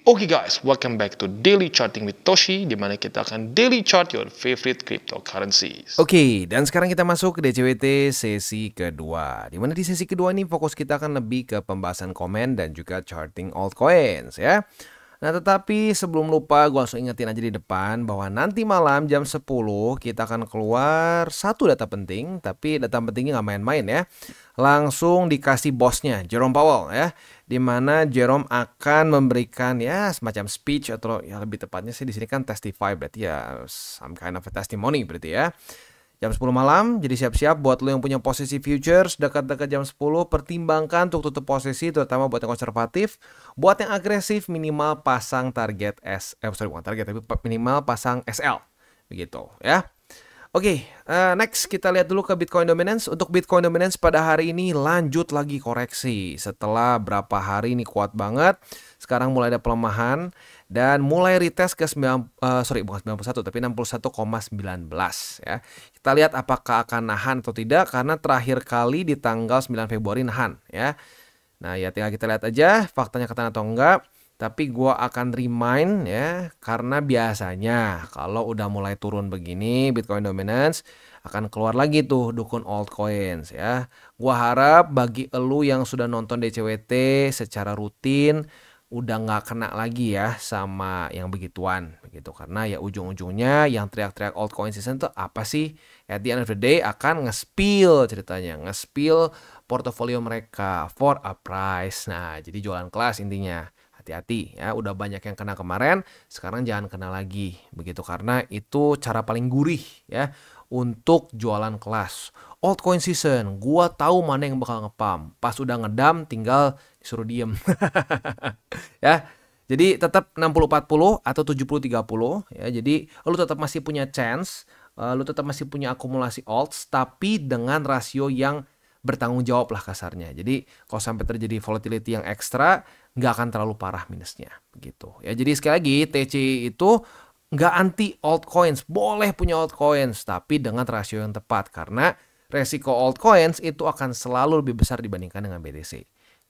Oke guys, welcome back to Daily Charting with Toshi, di mana kita akan daily chart your favorite cryptocurrencies. Oke, dan sekarang kita masuk ke DCWT sesi kedua. Di mana di sesi kedua ini fokus kita akan lebih ke pembahasan komen dan juga charting altcoins ya. Nah, tetapi sebelum lupa, gue langsung ingetin aja di depan bahwa nanti malam jam 10 kita akan keluar satu data penting, tapi data pentingnya nggak main-main ya. Langsung dikasih bosnya, Jerome Powell ya. Dimana Jerome akan memberikan ya semacam speech atau ya lebih tepatnya sih di sini kan testify, berarti ya some kind of a testimony berarti ya. Jam 10 malam, jadi siap-siap buat lo yang punya posisi futures dekat-dekat jam 10, pertimbangkan untuk tutup posisi, terutama buat yang konservatif. Buat yang agresif, minimal pasang target bukan target, tapi minimal pasang SL. Begitu ya. Oke, next kita lihat dulu ke Bitcoin Dominance. Untuk Bitcoin Dominance pada hari ini lanjut lagi koreksi. Setelah berapa hari ini kuat banget, sekarang mulai ada pelemahan dan mulai retest ke 61 tapi 61,19 ya. Kita lihat apakah akan nahan atau tidak, karena terakhir kali di tanggal 9 Februari nahan ya. Nah, ya tinggal kita lihat aja faktanya ketahan atau enggak. Tapi gua akan remind ya, karena biasanya kalau udah mulai turun begini Bitcoin Dominance akan keluar lagi tuh dukun altcoins ya. Gua harap bagi elu yang sudah nonton DCWT secara rutin udah nggak kena lagi ya sama yang begituan begitu, karena ya ujung-ujungnya yang teriak-teriak altcoin season tuh apa sih? At the end of the day akan nge-spill ceritanya, nge-spill portofolio mereka for a price. Nah, jadi jualan kelas intinya. Hati-hati ya, udah banyak yang kena kemarin, sekarang jangan kena lagi begitu, karena itu cara paling gurih ya untuk jualan kelas. Altcoin season, gua tahu mana yang bakal ngepump. Pas udah ngedam tinggal disuruh diem. Ya. Jadi tetap 60-40 atau 70-30 ya. Jadi lu tetap masih punya chance, lu tetap masih punya akumulasi alts, tapi dengan rasio yang bertanggung jawab lah kasarnya. Jadi kalau sampai terjadi volatility yang ekstra, nggak akan terlalu parah minusnya begitu ya. Jadi sekali lagi TCI itu nggak anti altcoins, boleh punya altcoins tapi dengan rasio yang tepat, karena resiko altcoins itu akan selalu lebih besar dibandingkan dengan BTC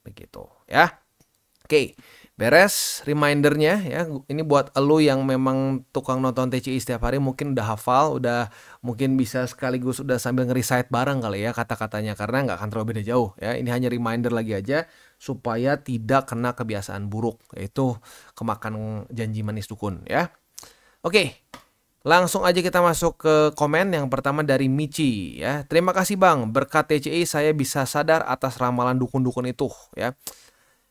begitu ya. Oke, beres remindernya ya. Ini buat elu yang memang tukang nonton TCI setiap hari, mungkin udah hafal, udah mungkin bisa sekaligus udah sambil nge-recite bareng kali ya kata-katanya, karena nggak akan terlalu beda jauh ya. Ini hanya reminder lagi aja supaya tidak kena kebiasaan buruk, yaitu kemakan janji manis dukun ya. Oke, langsung aja kita masuk ke komen. Yang pertama dari Michi ya. Terima kasih Bang, berkat TCI saya bisa sadar atas ramalan dukun-dukun itu ya.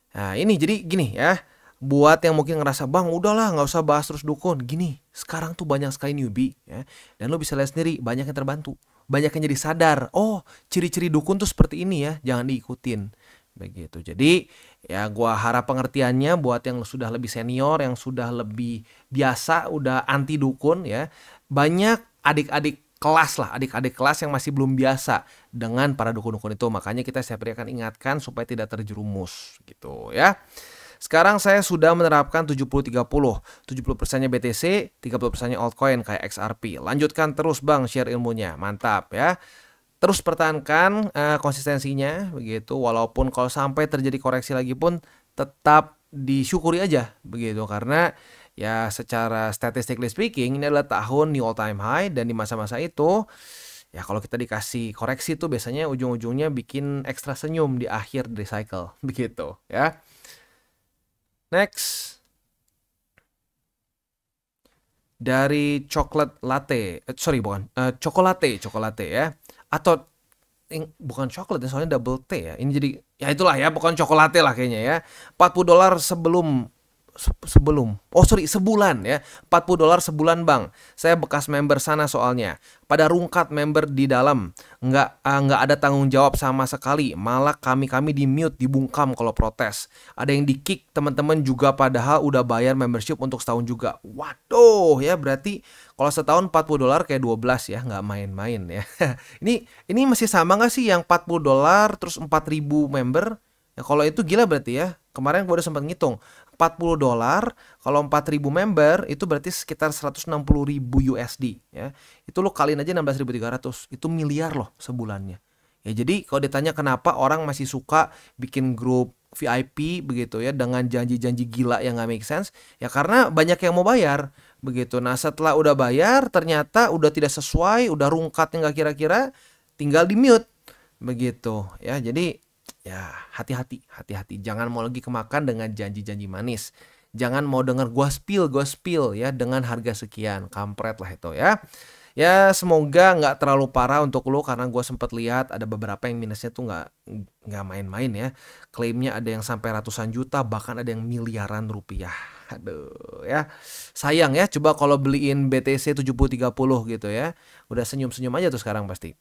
Nah ini jadi gini ya, buat yang mungkin ngerasa Bang udahlah nggak usah bahas terus dukun, gini sekarang tuh banyak sekali newbie ya, dan lo bisa lihat sendiri banyak yang terbantu, banyak yang jadi sadar, oh ciri-ciri dukun tuh seperti ini ya, jangan diikutin begitu. Jadi ya gua harap pengertiannya buat yang sudah lebih senior, yang sudah lebih biasa, udah anti dukun ya, banyak adik-adik kelas lah, adik-adik kelas yang masih belum biasa dengan para dukun-dukun itu. Makanya kita setiap hari akan ingatkan supaya tidak terjerumus gitu ya. Sekarang saya sudah menerapkan 70-30, 70%-nya BTC, 30%-nya altcoin kayak XRP. Lanjutkan terus Bang share ilmunya, mantap ya. Terus pertahankan konsistensinya begitu, walaupun kalau sampai terjadi koreksi lagi pun tetap disyukuri aja begitu, karena ya secara statistically speaking ini adalah tahun new all time high, dan di masa-masa itu ya kalau kita dikasih koreksi tuh biasanya ujung-ujungnya bikin ekstra senyum di akhir dari cycle begitu ya. Next dari coklat latte, cokolate ya, atau bukan coklat ya, soalnya double T ya. Ini jadi ya itulah ya, bukan cokolate lah kayaknya ya. $40 sebulan ya. $40 sebulan Bang. Saya bekas member sana soalnya. Pada rungkat member di dalam. Nggak ada tanggung jawab sama sekali. Malah kami di mute, dibungkam kalau protes. Ada yang di kick teman-teman juga, padahal udah bayar membership untuk setahun juga. Waduh ya, berarti kalau setahun $40 kayak 12 ya, nggak main-main ya. Ini masih sama nggak sih yang $40 terus 4.000 member? Ya kalau itu gila berarti ya. Kemarin gue udah sempat ngitung, $40 kalau 4.000 member itu berarti sekitar 160.000 USD ya. Itu lo kaliin aja 16.300, itu miliar loh sebulannya. Ya jadi kalau ditanya kenapa orang masih suka bikin grup VIP begitu ya, dengan janji-janji gila yang nggak make sense ya, karena banyak yang mau bayar begitu. Nah setelah udah bayar ternyata udah tidak sesuai, udah rungkat yang nggak kira-kira, tinggal di mute begitu ya. Jadi ya hati-hati, jangan mau lagi kemakan dengan janji-janji manis. Jangan mau denger gua spill ya dengan harga sekian, kampret lah itu ya. Ya semoga nggak terlalu parah untuk lo, karena gue sempat lihat ada beberapa yang minusnya tuh nggak main-main ya. Klaimnya ada yang sampai ratusan juta, bahkan ada yang miliaran rupiah. Aduh ya, sayang ya. Coba kalau beliin BTC 7030 gitu ya, udah senyum-senyum aja tuh sekarang pasti.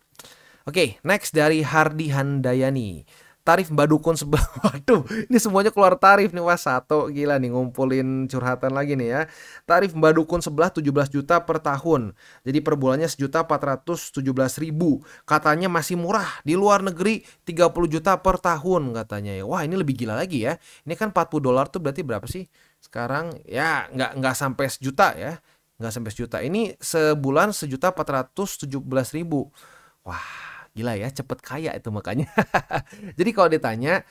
Oke, next dari Hardi Handayani. Tarif Mbak Dukun sebelah. Waduh, ini semuanya keluar tarif nih. Wah, satu gila nih, ngumpulin curhatan lagi nih ya. Tarif Mbak Dukun sebelah 17 juta per tahun. Jadi per bulannya 1.417.000. Katanya masih murah. Di luar negeri 30 juta per tahun katanya ya. Wah, ini lebih gila lagi ya. Ini kan 40 dolar tuh berarti berapa sih? Sekarang ya nggak sampai sejuta ya. Nggak sampai sejuta. Ini sebulan 1.417.000. Wah, gila ya, cepet kaya itu makanya. Jadi kalau ditanya,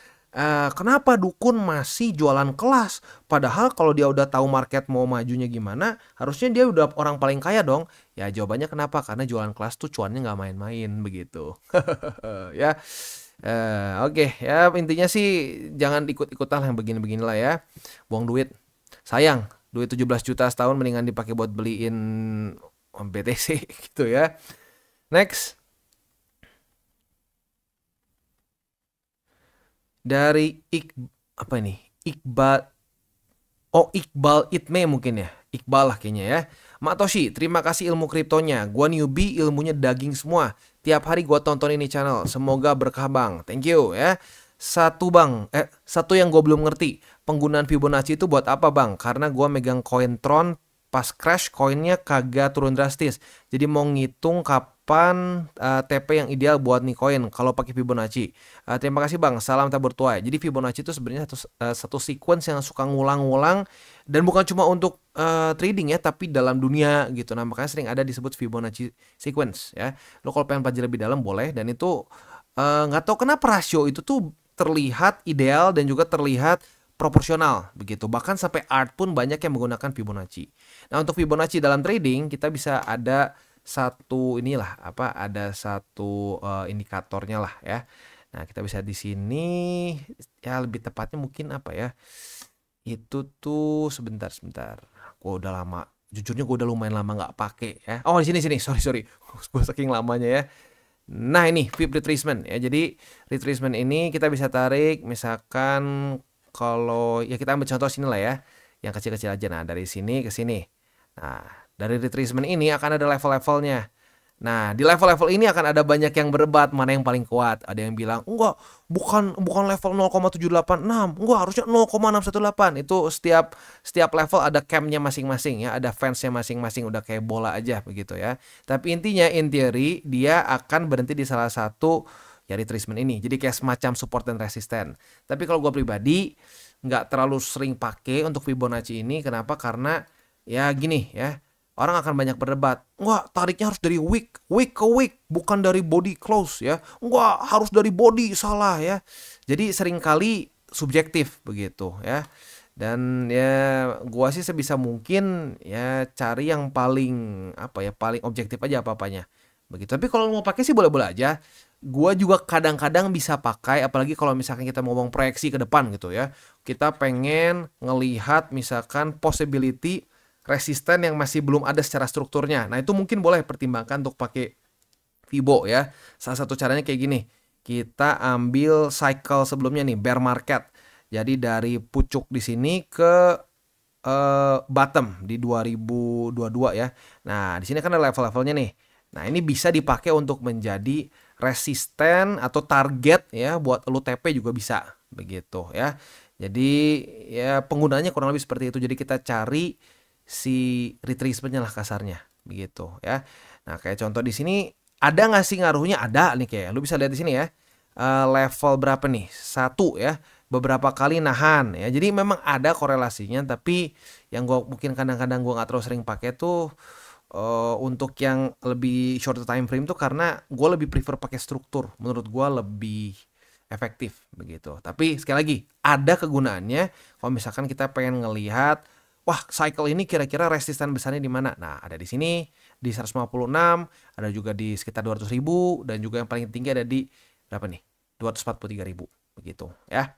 kenapa dukun masih jualan kelas? Padahal kalau dia udah tahu market mau majunya gimana, harusnya dia udah orang paling kaya dong. Ya jawabannya kenapa? Karena jualan kelas tuh cuannya nggak main-main begitu. Ya, oke. Ya intinya sih jangan ikut-ikutan yang begini-beginilah ya. Buang duit. Sayang, duit 17 juta setahun mendingan dipakai buat beliin BTC gitu ya. Next. Dari apa ini? Iqbal Itme mungkin ya. Iqbal lah kayaknya ya. Mak Toshi, terima kasih ilmu kriptonya. Gua newbie, ilmunya daging semua. Tiap hari gua tonton ini channel. Semoga berkah bang. Thank you ya. Satu yang gue belum ngerti. Penggunaan Fibonacci itu buat apa bang? Karena gua megang koin Tron, pas crash koinnya kagak turun drastis. Jadi mau ngitung kapan TP yang ideal buat nih koin kalau pakai Fibonacci. Terima kasih bang, salam tabur tuai. Jadi Fibonacci itu sebenarnya satu sequence yang suka ngulang-ngulang, dan bukan cuma untuk trading ya, tapi dalam dunia gitu. Nah makanya sering ada disebut Fibonacci sequence ya. Lo kalau pengen pelajari lebih dalam boleh, dan itu nggak tahu kenapa rasio itu tuh terlihat ideal dan juga terlihat proporsional begitu. Bahkan sampai art pun banyak yang menggunakan Fibonacci. Nah untuk Fibonacci dalam trading kita bisa ada satu indikatornya lah ya. Nah kita bisa di sini ya, lebih tepatnya mungkin apa ya? Itu tuh sebentar. Gua udah lama, jujurnya gue udah lumayan lama nggak pakai ya. Oh di sini sorry, gue saking lamanya ya. Nah ini Fib retracement ya. Jadi retracement ini kita bisa tarik misalkan. Kalau ya kita ambil contoh sini lah ya, yang kecil-kecil aja. Nah dari sini ke sini. Nah dari retracement ini akan ada level-levelnya. Nah di level-level ini akan ada banyak yang berdebat mana yang paling kuat. Ada yang bilang enggak, bukan level 0,786, enggak harusnya 0,618. Itu setiap level ada campnya masing-masing ya, ada fansnya masing-masing, udah kayak bola aja begitu ya. Tapi intinya in theory dia akan berhenti di salah satu ya retracement ini. Jadi kayak semacam support dan resisten. Tapi kalau gue pribadi nggak terlalu sering pakai untuk Fibonacci ini. Kenapa? Karena ya gini ya, orang akan banyak berdebat. Enggak, tariknya harus dari wick ke wick, bukan dari body close ya. Enggak, harus dari body, salah ya. Jadi seringkali subjektif begitu ya. Dan ya gua sih sebisa mungkin ya cari yang paling paling objektif aja apa-apanya begitu. Tapi kalau mau pakai sih boleh-boleh aja. Gua juga kadang-kadang bisa pakai, apalagi kalau misalkan kita ngomong proyeksi ke depan gitu ya. Kita pengen ngelihat misalkan possibility resisten yang masih belum ada secara strukturnya. Nah itu mungkin boleh pertimbangkan untuk pakai Fibo ya. Salah satu caranya kayak gini. Kita ambil cycle sebelumnya nih, bear market. Jadi dari pucuk di sini ke bottom di 2022 ya. Nah di sini kan ada level-levelnya nih. Nah ini bisa dipakai untuk menjadi resisten atau target ya, buat lu TP juga bisa begitu ya. Jadi ya penggunaannya kurang lebih seperti itu. Jadi kita cari si retracementnya lah kasarnya begitu ya. Nah kayak contoh di sini ada nggak sih ngaruhnya? Ada nih, kayak lu bisa lihat di sini ya. Level berapa nih? 1 ya. Beberapa kali nahan ya. Jadi memang ada korelasinya, tapi yang mungkin kadang-kadang gue nggak terlalu sering pakai tuh untuk yang lebih short time frame tuh, karena gue lebih prefer pakai struktur. Menurut gue lebih efektif begitu. Tapi sekali lagi ada kegunaannya kalau misalkan kita pengen ngelihat wah cycle ini kira-kira resisten besarnya di mana. Nah, ada di sini di 156, ada juga di sekitar 200.000 dan juga yang paling tinggi ada di berapa nih? 243.000 begitu ya.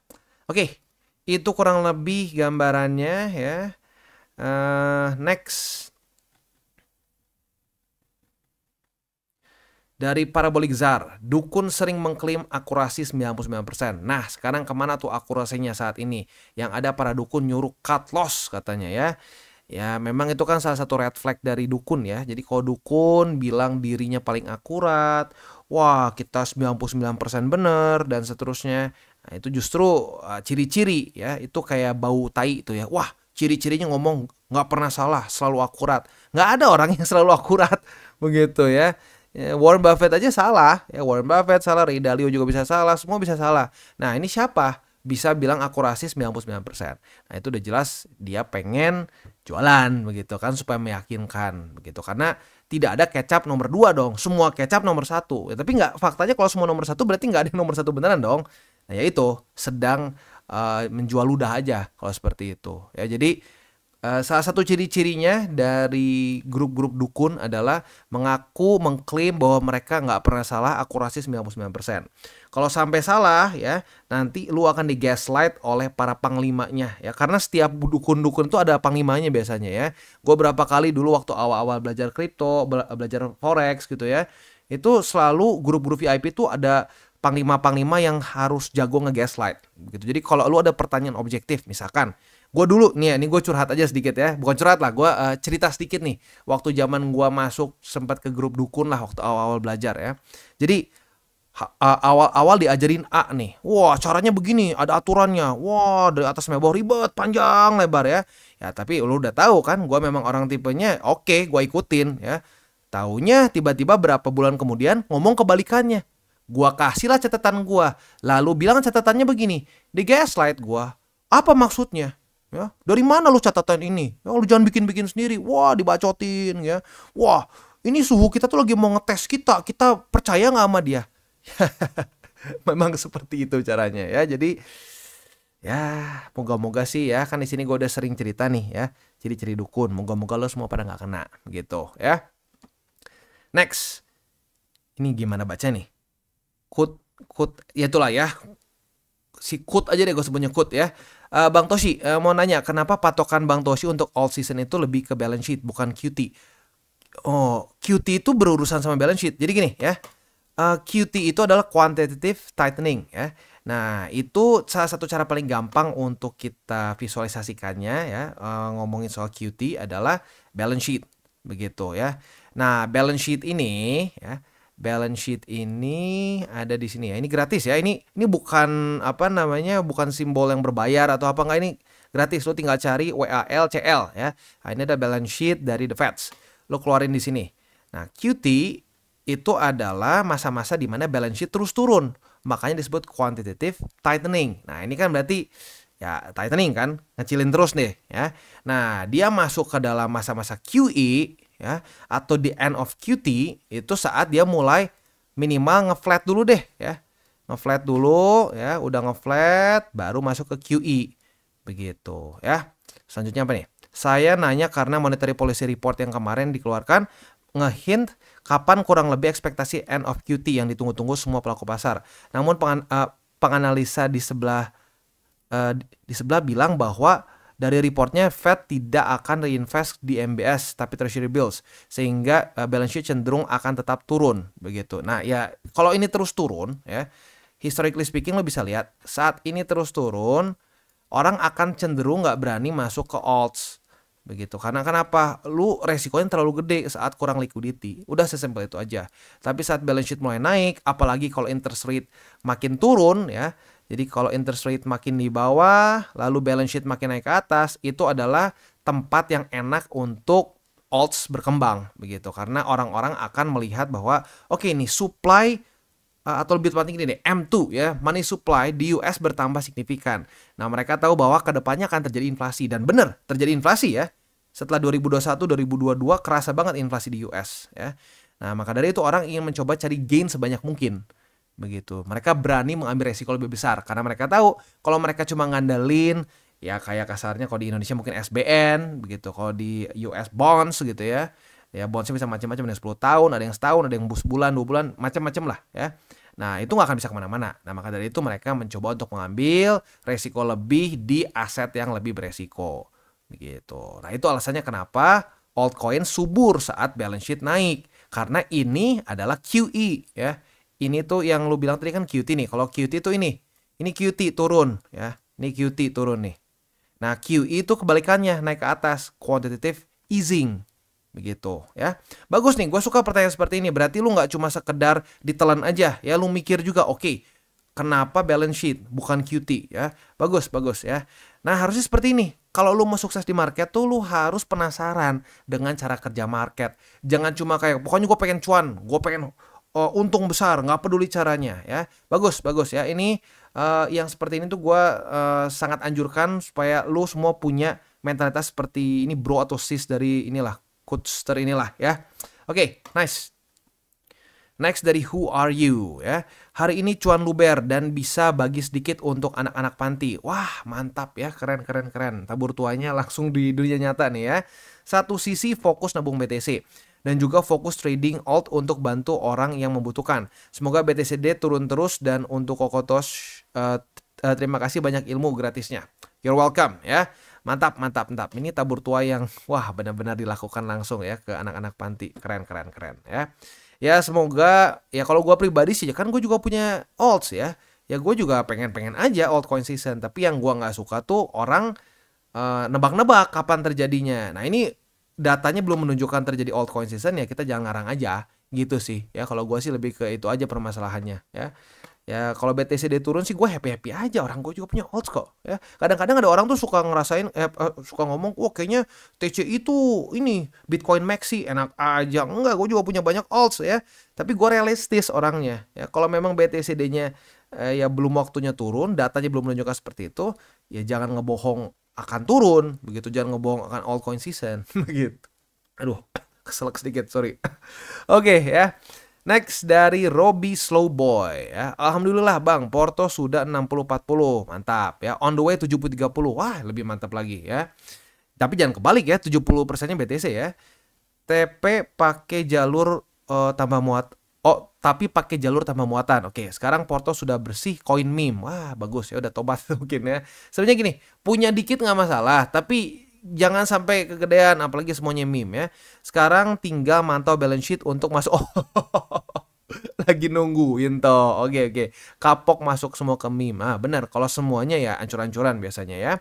Oke. Itu kurang lebih gambarannya ya. Next. Dari Parabolic Czar, dukun sering mengklaim akurasi 99%. Nah, sekarang kemana tuh akurasinya saat ini? Yang ada para dukun nyuruh cut loss katanya ya. Ya, memang itu kan salah satu red flag dari dukun ya. Jadi kalau dukun bilang dirinya paling akurat, wah kita 99% bener dan seterusnya. Nah, itu justru ciri-ciri ya. Itu kayak bau tai itu ya. Wah, ciri-cirinya ngomong nggak pernah salah, selalu akurat. Nggak ada orang yang selalu akurat begitu ya. Warren Buffett aja salah, ya Warren Buffett salah, Ray Dalio juga bisa salah, semua bisa salah. Nah, ini siapa bisa bilang akurasi 99%? Nah, itu udah jelas dia pengen jualan begitu kan supaya meyakinkan begitu. Karena tidak ada kecap nomor 2 dong, semua kecap nomor 1. Ya, tapi nggak, faktanya kalau semua nomor 1 berarti nggak ada yang nomor 1 beneran dong. Nah, ya itu sedang menjual ludah aja kalau seperti itu. Ya, jadi salah satu ciri-cirinya dari grup-grup dukun adalah mengaku mengklaim bahwa mereka nggak pernah salah, akurasi 99%. Kalau sampai salah ya, nanti lu akan digaslight oleh para panglimanya ya. Karena setiap dukun-dukun itu ada panglimanya biasanya ya. Gue berapa kali dulu waktu awal-awal belajar kripto, belajar forex gitu ya. Itu selalu grup-grup VIP itu ada panglima-panglima yang harus jago nge-gaslight gitu. Jadi kalau lu ada pertanyaan objektif misalkan, gue dulu nih, ini gue curhat aja sedikit ya, bukan curhat lah, gue cerita sedikit nih. Waktu zaman gue masuk sempat ke grup dukun lah waktu awal-awal belajar ya. Jadi awal-awal diajarin A nih, wah caranya begini, ada aturannya, wah dari atas sampai bawah ribet, panjang lebar ya. Ya tapi lu udah tahu kan, gue memang orang tipenya, oke, gue ikutin ya. Taunya tiba-tiba berapa bulan kemudian ngomong kebalikannya. Gua kasih lah catatan gua, lalu bilang catatannya begini, di gaslight gua. Apa maksudnya? Ya, dari mana lu catatan ini? Ya, lu jangan bikin-bikin sendiri. Wah, dibacotin ya. Wah, ini suhu kita tuh lagi mau ngetes kita. Kita percaya nggak sama dia? Memang seperti itu caranya ya. Jadi ya, moga-moga sih ya. Kan di sini gua udah sering cerita nih ya. Ciri-ciri dukun. Moga-moga lo semua pada nggak kena gitu ya. Next. Ini gimana baca nih? Kut, ya itulah ya. Si Kut aja deh gue sebutnya Kut ya. Bang Toshi mau nanya, kenapa patokan Bang Toshi untuk all season itu lebih ke balance sheet bukan QT? Oh, QT itu berurusan sama balance sheet. Jadi gini ya, QT itu adalah quantitative tightening ya. Nah, itu salah satu cara paling gampang untuk kita visualisasikannya ya. Ngomongin soal QT adalah balance sheet begitu ya. Nah, balance sheet ini ya. Balance sheet ini ada di sini ya. Ini gratis ya. Ini bukan apa namanya, bukan simbol yang berbayar atau apa enggak, ini gratis. Lo tinggal cari WALCL ya. Nah, ini ada balance sheet dari The Feds. Lo keluarin di sini. Nah, QT itu adalah masa-masa di mana balance sheet terus turun. Makanya disebut quantitative tightening. Nah, ini kan berarti ya tightening kan, ngecilin terus deh ya. Nah, dia masuk ke dalam masa-masa QE ya, atau di end of QT itu saat dia mulai minimal ngeflat dulu deh ya. Ngeflat dulu ya, udah ngeflat baru masuk ke QE. Begitu ya. Selanjutnya apa nih? Saya nanya karena monetary policy report yang kemarin dikeluarkan ngehint kapan kurang lebih ekspektasi end of QT yang ditunggu-tunggu semua pelaku pasar. Namun penganalisa di sebelah bilang bahwa dari reportnya Fed tidak akan reinvest di MBS tapi Treasury bills sehingga balance sheet cenderung akan tetap turun begitu. Nah ya kalau ini terus turun ya, historically speaking lo bisa lihat saat ini terus turun orang akan cenderung nggak berani masuk ke alts begitu. Karena kenapa? Lu resikonya terlalu gede saat kurang liquidity. Udah sesimpel itu aja. Tapi saat balance sheet mulai naik, apalagi kalau interest rate makin turun ya. Jadi kalau interest rate makin di bawah, lalu balance sheet makin naik ke atas, itu adalah tempat yang enak untuk alts berkembang begitu. Karena orang-orang akan melihat bahwa oke nih supply atau lebih tepatnya gini deh, M2 ya, money supply di US bertambah signifikan. Nah, mereka tahu bahwa kedepannya akan terjadi inflasi dan benar terjadi inflasi ya. Setelah 2021, 2022 kerasa banget inflasi di US ya. Nah, maka dari itu orang ingin mencoba cari gain sebanyak mungkin. begitu. Mereka berani mengambil resiko lebih besar karena mereka tahu kalau mereka cuma ngandelin ya kayak kasarnya kalau di Indonesia mungkin SBN begitu, kalau di US bonds gitu ya. Ya bondsnya bisa macam-macam, ada yang 10 tahun, ada yang setahun, ada yang sebulan, 2 bulan, macam-macam lah ya. Nah itu nggak akan bisa kemana-mana. Nah maka dari itu mereka mencoba untuk mengambil resiko lebih di aset yang lebih beresiko begitu. Nah itu alasannya kenapa altcoin subur saat balance sheet naik. Karena ini adalah QE ya. Ini tuh yang lu bilang tadi kan QT nih. Kalau QT tuh ini QT turun ya. Ini QT turun nih. Nah, QE itu kebalikannya, naik ke atas, quantitative easing. Begitu ya. Bagus nih, gue suka pertanyaan seperti ini. Berarti lu nggak cuma sekedar ditelan aja ya, lu mikir juga, oke, kenapa balance sheet bukan QT ya. Bagus ya. Nah, harusnya seperti ini. Kalau lu mau sukses di market tuh lu harus penasaran dengan cara kerja market. Jangan cuma kayak pokoknya gue pengen cuan, gue pengen untung besar, nggak peduli caranya ya. Bagus ya. Ini yang seperti ini tuh gue sangat anjurkan supaya lu semua punya mentalitas seperti ini bro atau sis dari inilah Coaster inilah ya. Oke, nice. Next dari Who Are You ya. Hari ini cuan luber dan bisa bagi sedikit untuk anak-anak panti. Wah mantap ya, keren. Tabur tuanya langsung di dunia nyata nih ya. Satu sisi fokus nabung BTC dan juga fokus trading alt untuk bantu orang yang membutuhkan. Semoga BTCD turun terus dan untuk Kokotos terima kasih banyak ilmu gratisnya. You're welcome ya. Mantap. Ini tabur tua yang wah benar-benar dilakukan langsung ya ke anak-anak panti. Keren ya. Ya semoga ya kalau gue pribadi sih kan gue juga punya alts ya. Ya gue juga pengen aja altcoin season. Tapi yang gue nggak suka tuh orang nebak-nebak kapan terjadinya. Nah ini datanya belum menunjukkan terjadi altcoin season ya kita jangan ngarang aja gitu sih. Ya kalau gue sih lebih ke itu aja permasalahannya ya. Ya kalau BTCD turun sih gue happy aja, orang gue juga punya alts kok ya. Kadang-kadang ada orang tuh suka ngerasain suka ngomong wah kayaknya TC itu ini Bitcoin Maxi enak aja. Enggak, gue juga punya banyak alts ya. Tapi gue realistis orangnya ya. Kalau memang BTCD-nya ya belum waktunya turun, datanya belum menunjukkan seperti itu, ya jangan ngebohong akan turun begitu, jangan ngebohong akan altcoin season begitu. Aduh, keselak sedikit, sorry. Oke ya. Next dari Robby Slowboy ya. Alhamdulillah Bang, Porto sudah 60-40. Mantap ya. On the way 70-30. Wah, lebih mantap lagi ya. Tapi jangan kebalik ya, 70%-nya BTC ya. TP pakai jalur tambah muat. Oh, tapi pakai jalur tambah muatan. Oke, sekarang Porto sudah bersih koin meme. Wah, bagus ya, udah tobat mungkin ya. Sebenarnya gini, punya dikit nggak masalah, tapi jangan sampai kegedean, apalagi semuanya meme ya. Sekarang tinggal mantau balance sheet untuk masuk. Lagi nungguin toh. Oke. Kapok masuk semua ke meme. Benar, kalau semuanya ya ancur-ancuran biasanya ya.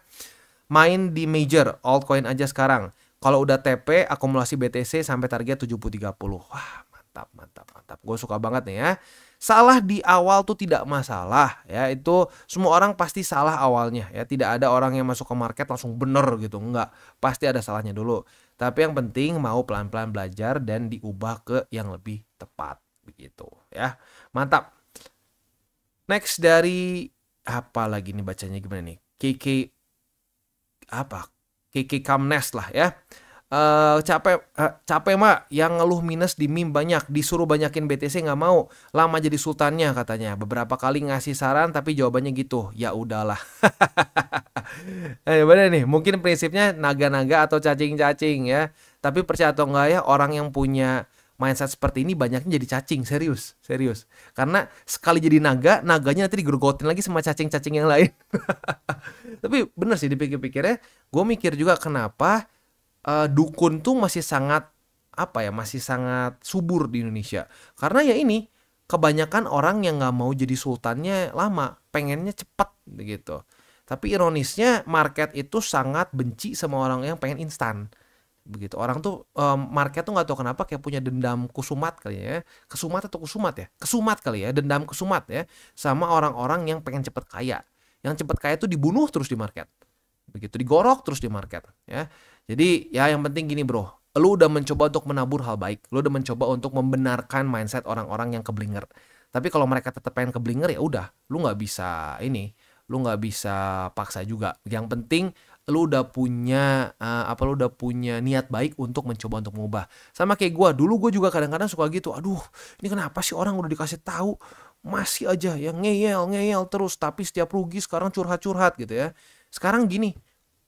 Main di major, altcoin aja sekarang. Kalau udah TP, akumulasi BTC sampai target 70-30. Wah, mantap. Gue suka banget nih ya. Salah di awal tuh tidak masalah ya, itu semua orang pasti salah awalnya ya, tidak ada orang yang masuk ke market langsung bener gitu, enggak, pasti ada salahnya dulu, tapi yang penting mau pelan-pelan belajar dan diubah ke yang lebih tepat begitu ya. Mantap. Next dari apa lagi nih bacanya gimana nih, KK Kamnes lah ya. Capek mak yang ngeluh minus di meme banyak, disuruh banyakin BTC nggak mau, lama jadi sultannya katanya, beberapa kali ngasih saran tapi jawabannya gitu, ya udahlah. Bener nih, mungkin prinsipnya naga-naga atau cacing-cacing ya, tapi percaya atau enggak ya, orang yang punya mindset seperti ini banyaknya jadi cacing, serius karena sekali jadi naganya nanti digerogotin lagi sama cacing-cacing yang lain. Tapi bener sih dipikir-pikirnya, gue mikir juga kenapa dukun tuh masih sangat masih sangat subur di Indonesia. Karena ya ini kebanyakan orang yang nggak mau jadi sultannya lama, pengennya cepat begitu. Tapi ironisnya market itu sangat benci sama orang yang pengen instan begitu. Orang tuh market tuh nggak tahu kenapa kayak punya dendam kusumat kali ya, kesumat kali ya, dendam kesumat ya, sama orang-orang yang pengen cepet kaya. Yang cepet kaya tuh dibunuh terus di market. Begitu, digorok terus di market ya. Jadi ya yang penting gini bro, lu udah mencoba untuk menabur hal baik, lu udah mencoba untuk membenarkan mindset orang-orang yang keblinger. Tapi kalau mereka tetap pengen keblinger ya udah, lu nggak bisa paksa juga. Yang penting lu udah punya niat baik untuk mencoba untuk mengubah. Sama kayak gue juga kadang-kadang suka gitu, aduh ini kenapa sih orang udah dikasih tahu masih aja ya ngeyel terus, tapi setiap rugi sekarang curhat-curhat gitu ya. Sekarang gini,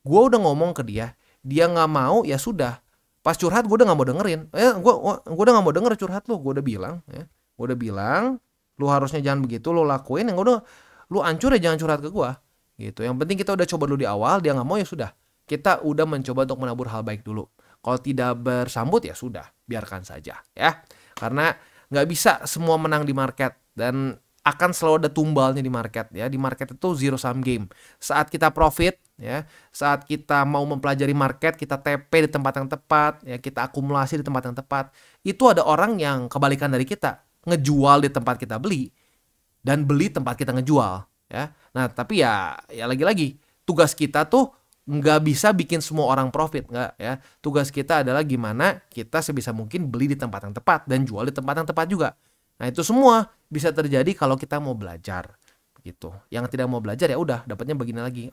gue udah ngomong ke dia nggak mau, ya sudah. Pas curhat gue udah nggak mau dengerin. Gue udah nggak mau denger curhat lu. Gue udah bilang ya, gue udah bilang lu harusnya jangan begitu, lu lakuin yang udah, lu hancur ya jangan curhat ke gue gitu. Yang penting kita udah coba dulu di awal, dia nggak mau ya sudah. Kita udah mencoba untuk menabur hal baik dulu. Kalau tidak bersambut ya sudah, biarkan saja ya. Karena nggak bisa semua menang di market, dan akan selalu ada tumbalnya di market ya. Di market itu zero sum game. Saat kita profit ya, saat kita mau mempelajari market, kita TP di tempat yang tepat ya, kita akumulasi di tempat yang tepat, itu ada orang yang kebalikan dari kita, ngejual di tempat kita beli dan beli tempat kita ngejual ya. Nah, tapi ya lagi-lagi tugas kita tuh nggak bisa bikin semua orang profit, nggak ya. Tugas kita adalah gimana kita sebisa mungkin beli di tempat yang tepat dan jual di tempat yang tepat juga. Nah, itu semua bisa terjadi kalau kita mau belajar gitu. Yang tidak mau belajar ya udah dapatnya begini lagi.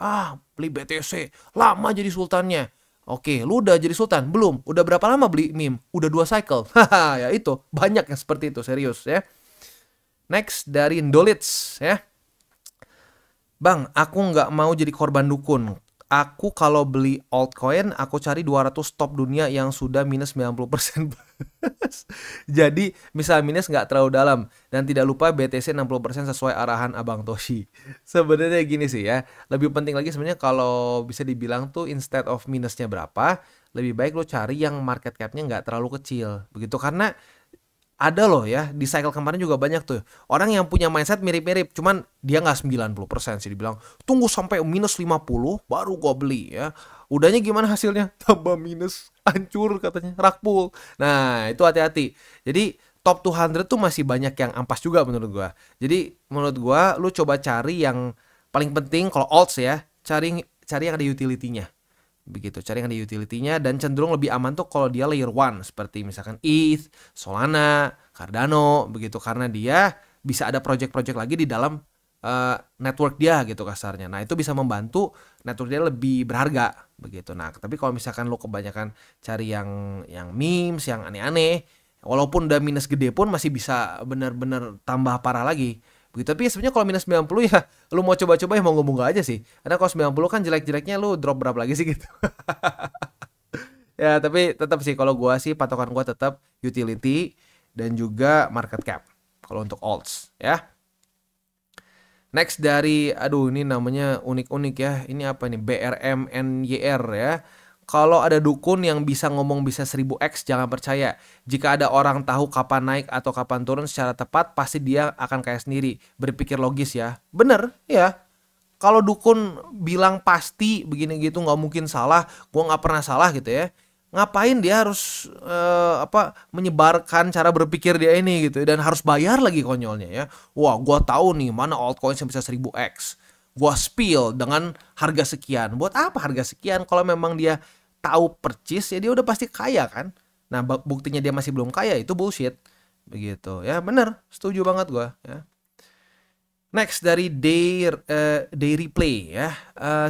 Beli BTC, lama jadi sultannya. Oke, lu udah jadi sultan? Belum. Udah berapa lama beli meme? Udah 2 cycle. Haha, ya itu. Banyak yang seperti itu, serius ya. Next dari Ndolits ya. Bang, aku nggak mau jadi korban dukun. Aku kalau beli altcoin, aku cari 200 top dunia yang sudah minus 90%. Jadi, misal minus nggak terlalu dalam. Dan tidak lupa BTC 60% sesuai arahan Abang Toshi. Sebenarnya gini sih ya. Lebih penting lagi sebenarnya kalau bisa dibilang tuh instead of minusnya berapa, lebih baik lo cari yang market cap-nya nggak terlalu kecil. Begitu, karena ada loh ya, di cycle kemarin juga banyak tuh orang yang punya mindset mirip-mirip, cuman dia nggak 90% sih, dibilang tunggu sampai minus 50 baru gua beli ya. Udahnya gimana hasilnya? Tambah minus, hancur katanya, rakpul. Nah, itu hati-hati. Jadi top 200 tuh masih banyak yang ampas juga menurut gua. Jadi menurut gua lu coba cari yang paling penting kalau alts ya, cari yang ada utility-nya. Begitu, cari yang ada utility-nya, dan cenderung lebih aman tuh kalau dia layer 1 seperti misalkan ETH, Solana, Cardano begitu, karena dia bisa ada project-project lagi di dalam network dia gitu kasarnya. Nah, itu bisa membantu network dia lebih berharga begitu. Nah, tapi kalau misalkan lo kebanyakan cari yang memes, yang aneh-aneh, walaupun udah minus gede pun masih bisa bener-bener tambah parah lagi. Begitu. Tapi sebenarnya kalau minus 90 ya lu mau coba-coba ya mau ngomong aja sih. Karena kalau 90 kan jelek-jeleknya lu drop berapa lagi sih gitu. Ya, tapi tetap sih kalau gua sih patokan gua tetap utility dan juga market cap kalau untuk alts ya. Next dari ini namanya unik-unik ya. Ini apa nih? BRMNYR ya. Kalau ada dukun yang bisa ngomong bisa 1000x, jangan percaya. Jika ada orang tahu kapan naik atau kapan turun secara tepat, pasti dia akan kaya sendiri. Berpikir logis ya. Bener ya. Kalau dukun bilang pasti begini gitu nggak mungkin salah, gua nggak pernah salah gitu ya. Ngapain dia harus menyebarkan cara berpikir dia ini gitu, dan harus bayar lagi konyolnya ya. Wah, gua tahu nih mana altcoin yang bisa 1000x. Gua spill dengan harga sekian. Buat apa harga sekian kalau memang dia tahu percis ya dia udah pasti kaya kan. Nah, buktinya dia masih belum kaya, itu bullshit. Begitu ya, bener, setuju banget gua ya. Next dari Day Replay ya.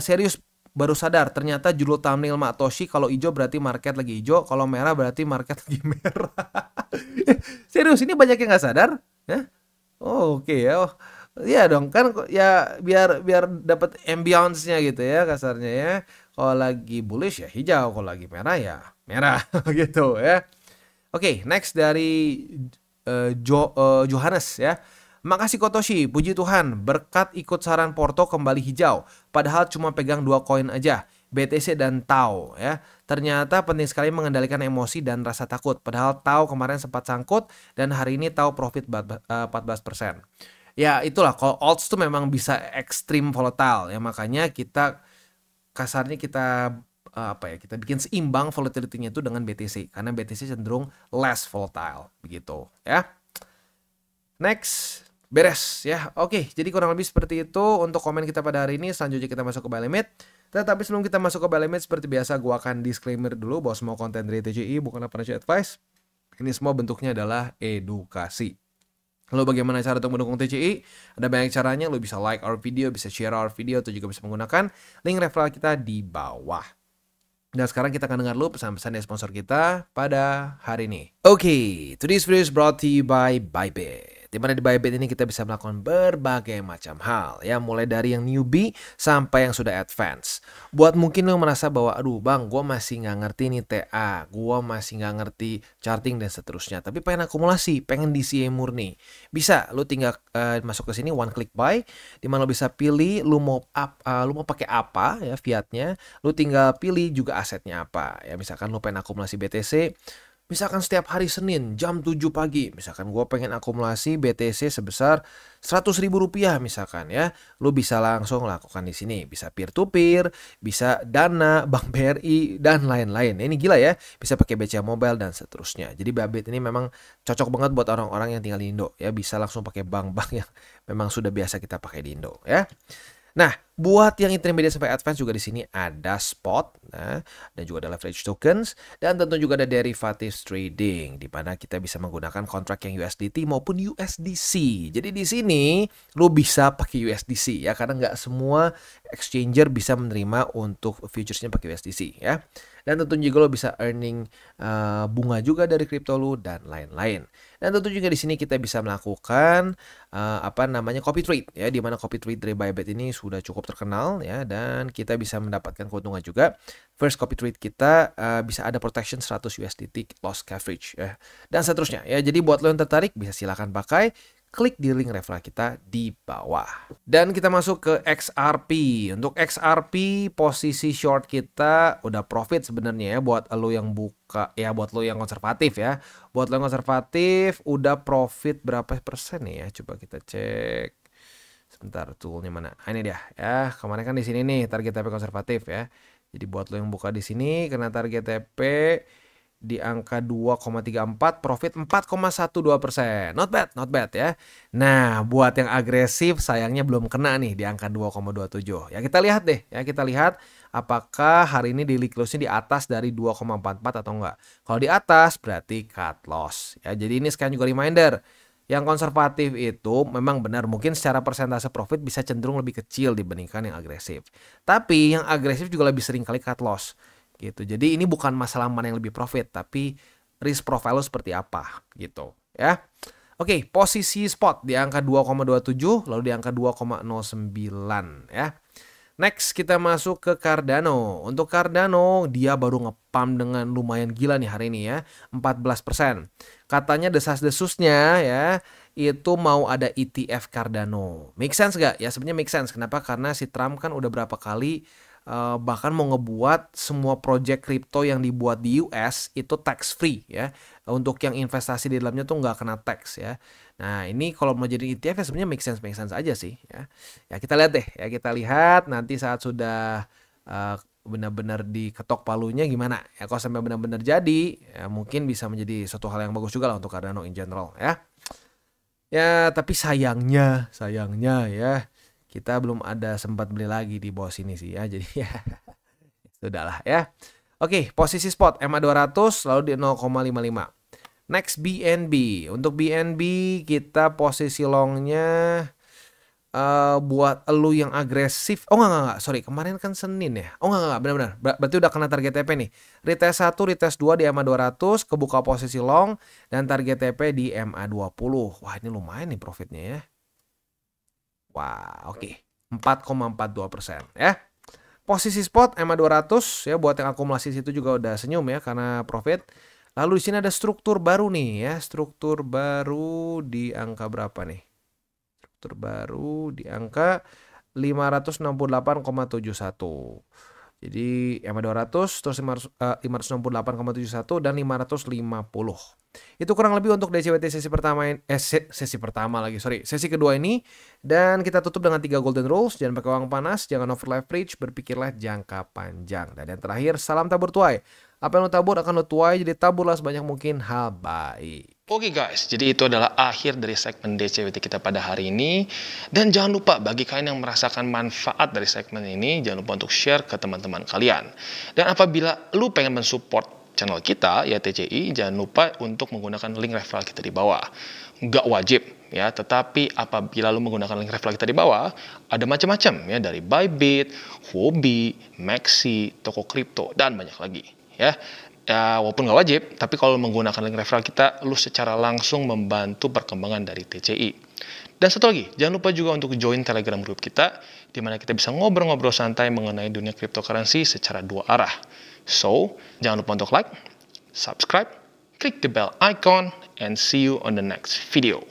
Serius baru sadar ternyata judul thumbnail Mak Toshi kalau hijau berarti market lagi hijau, kalau merah berarti market lagi merah. Serius, ini banyak yang nggak sadar ya. Oh, oke ya. Oh, iya dong kan ya, biar dapat ambience-nya gitu ya kasarnya ya. Kalau lagi bullish ya hijau, kalau lagi merah ya merah gitu ya. Oke, next dari Johannes ya. Makasih Kotoshi, puji Tuhan, berkat ikut saran Porto kembali hijau. Padahal cuma pegang 2 koin aja, BTC dan TAO ya. Ternyata penting sekali mengendalikan emosi dan rasa takut. Padahal TAO kemarin sempat sangkut dan hari ini TAO profit 14%. Ya itulah, kalau alts tuh memang bisa ekstrim volatile ya, makanya kita kasarnya kita kita bikin seimbang volatility-nya itu dengan BTC, karena BTC cenderung less volatile begitu ya. Next, beres ya. Oke, jadi kurang lebih seperti itu untuk komen kita pada hari ini. Selanjutnya kita masuk ke buy limit. Tetapi sebelum kita masuk ke buy limit, seperti biasa gua akan disclaimer dulu bahwa semua konten dari TCI bukanlah financial advice. Ini semua bentuknya adalah edukasi. Lalu bagaimana cara untuk mendukung TCI? Ada banyak caranya. Lo bisa like our video, bisa share our video, atau juga bisa menggunakan link referral kita di bawah. Dan sekarang kita akan dengar dulu pesan-pesan dari sponsor kita pada hari ini. Oke, today's video is brought to you by Bybit. Dimana di Bybit ini kita bisa melakukan berbagai macam hal ya, mulai dari yang newbie sampai yang sudah advance. Buat mungkin lo merasa bahwa aduh bang, gue masih nggak ngerti nih TA, gue masih nggak ngerti charting dan seterusnya, tapi pengen akumulasi, pengen DCA murni, bisa lo tinggal masuk ke sini one click buy, dimana lo bisa pilih lo mau pakai apa ya fiatnya, lo tinggal pilih juga asetnya apa ya. Misalkan lo pengen akumulasi BTC, misalkan setiap hari Senin jam 7 pagi, misalkan gue pengen akumulasi BTC sebesar 100.000 rupiah misalkan ya, lu bisa langsung lakukan di sini, bisa peer to peer, bisa Dana, Bank BRI dan lain-lain. Ini gila ya, bisa pakai BCA Mobile dan seterusnya. Jadi Bybit ini memang cocok banget buat orang-orang yang tinggal di Indo ya, bisa langsung pakai bank-bank yang memang sudah biasa kita pakai di Indo ya. Nah, buat yang intermediate sampai advance juga di sini ada spot, nah, dan juga ada leverage tokens, dan tentu juga ada derivatives trading, di mana kita bisa menggunakan kontrak yang USDT maupun USDC. Jadi di sini lo bisa pakai USDC ya, karena nggak semua exchanger bisa menerima untuk futuresnya pakai USDC ya. Dan tentu juga lo bisa earning bunga juga dari kripto lo dan lain-lain. Dan tentu juga di sini kita bisa melakukan copy trade ya, di mana copy trade dari Bybit ini sudah cukup terkenal ya, dan kita bisa mendapatkan keuntungan juga. First copy trade kita bisa ada protection 100 USDT loss coverage ya, dan seterusnya ya. Jadi buat lo yang tertarik bisa silakan pakai, klik di link referral kita di bawah. Dan kita masuk ke XRP. Untuk XRP posisi short kita udah profit sebenarnya ya, buat lo yang buka ya, buat lo yang konservatif ya. Buat lo yang konservatif udah profit berapa persen nih ya? Coba kita cek. Sebentar, toolnya mana? Ini dia ya. Kemarin kan di sini nih target TP konservatif ya. Jadi buat lo yang buka di sini kena target TP di angka 2,34, profit 4,12%. Not bad ya. Nah, buat yang agresif sayangnya belum kena nih di angka 2,27. Ya kita lihat deh ya, kita lihat apakah hari ini daily close-nya di atas dari 2,44 atau enggak. Kalau di atas berarti cut loss. Ya, jadi ini sekarang juga reminder. Yang konservatif itu memang benar, mungkin secara persentase profit bisa cenderung lebih kecil dibandingkan yang agresif. Tapi yang agresif juga lebih sering kali cut loss. Gitu. Jadi ini bukan masalah mana yang lebih profit, tapi risk profile lo seperti apa gitu ya. Oke, posisi spot di angka 2,27 lalu di angka 2,09 ya. Next kita masuk ke Cardano. Untuk Cardano dia baru ngepump dengan lumayan gila nih hari ini ya, 14%. Katanya desas-desusnya ya itu mau ada ETF Cardano. Make sense gak? Ya sebenarnya make sense. Kenapa? Karena si Trump kan udah berapa kali bahkan mau ngebuat semua project crypto yang dibuat di US itu tax free ya. Untuk yang investasi di dalamnya tuh nggak kena tax ya. Nah ini kalau mau jadi ETF ya sebenarnya make sense aja sih ya. Ya kita lihat deh ya, kita lihat nanti saat sudah benar-benar diketok palunya gimana ya. Kalau sampai benar-benar jadi ya mungkin bisa menjadi suatu hal yang bagus juga lah untuk Cardano in general ya. Ya tapi sayangnya ya kita belum ada sempat beli lagi di bawah sini sih ya. Jadi ya sudahlah ya. Oke, posisi spot EMA 200 lalu di 0,55. Next BNB. Untuk BNB kita posisi longnya buat elu yang agresif. Oh enggak, sorry, kemarin kan Senin ya. Oh enggak, benar-benar. Berarti udah kena target TP nih. Retest 1, retest 2 di EMA 200, kebuka posisi long dan target TP di EMA 20. Wah, ini lumayan nih profitnya ya. Wah, oke. 4,42% ya. Posisi spot EMA 200 ya, buat yang akumulasi situ juga udah senyum ya karena profit. Lalu di sini ada struktur baru nih ya. Struktur baru di angka berapa nih? Struktur baru di angka 568,71. Jadi EMA 200 terus 568,71 dan 550. Itu kurang lebih untuk DCWT sesi kedua ini. Dan kita tutup dengan 3 golden rules. Jangan pakai uang panas, jangan over leverage, berpikirlah jangka panjang. Dan yang terakhir, salam tabur tuai. Apa yang lo tabur akan lo tuai, jadi taburlah sebanyak mungkin hal baik. Oke guys, jadi itu adalah akhir dari segmen DCWT kita pada hari ini. Dan jangan lupa bagi kalian yang merasakan manfaat dari segmen ini, jangan lupa untuk share ke teman-teman kalian. Dan apabila lu pengen mensupport channel kita, ya TCI, jangan lupa untuk menggunakan link referral kita di bawah. Nggak wajib ya, tetapi apabila lu menggunakan link referral kita di bawah, ada macam-macam ya, dari Bybit, Huobi, Maxi, toko kripto, dan banyak lagi. ya. Ya, walaupun nggak wajib, tapi kalau menggunakan link referral kita, lu secara langsung membantu perkembangan dari TCI. Dan satu lagi, jangan lupa juga untuk join Telegram group kita, di mana kita bisa ngobrol-ngobrol santai mengenai dunia cryptocurrency secara dua arah. So, jangan lupa untuk like, subscribe, click the bell icon, and see you on the next video.